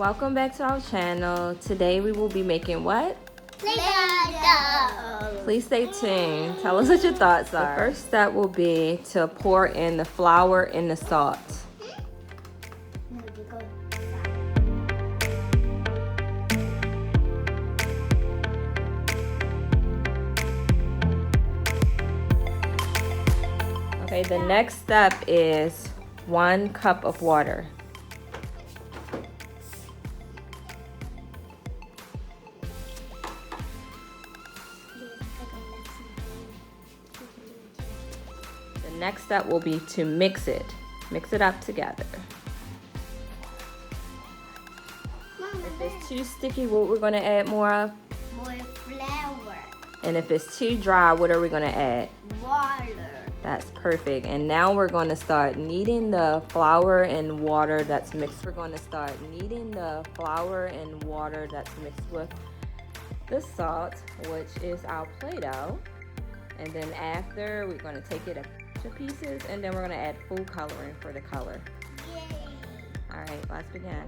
Welcome back to our channel. Today we will be making what? Playdoh. Please stay tuned. Tell us what your thoughts are. The first step will be to pour in the flour and the salt. Okay, the next step is 1 cup of water. The next step will be to mix it. Mix it up together. If it's too sticky, what we're going to add more of? More flour. And if it's too dry, what are we going to add? Water. That's perfect. And now we're going to start kneading the flour and water that's mixed. We're going to start kneading the flour and water that's mixed with the salt, which is our Play-Doh. And then after, we're going to take it to pieces, and then we're going to add food coloring for the color. Yay. All right, let's begin.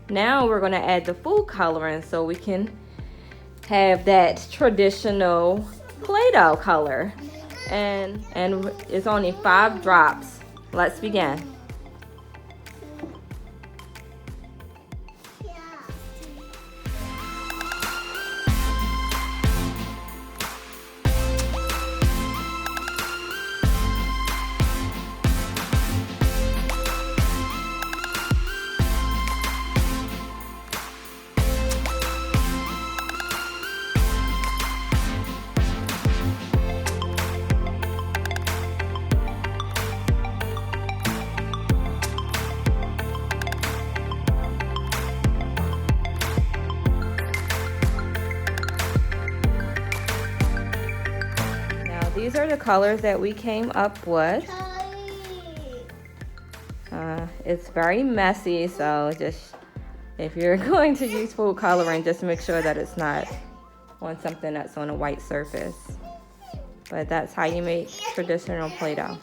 Now we're going to add the food coloring so we can have that traditional Play-Doh color. And it's only 5 drops. Let's begin. These are the colors that we came up with. It's very messy, so just if you're going to use food coloring, just make sure that it's not on something that's on a white surface. But that's how you make traditional Play-Doh.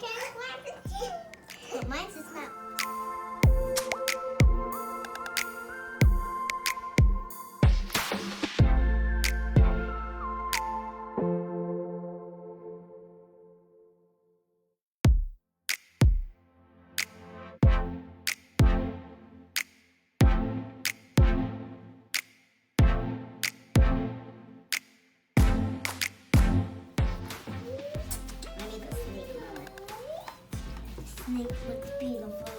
Snake looks beautiful.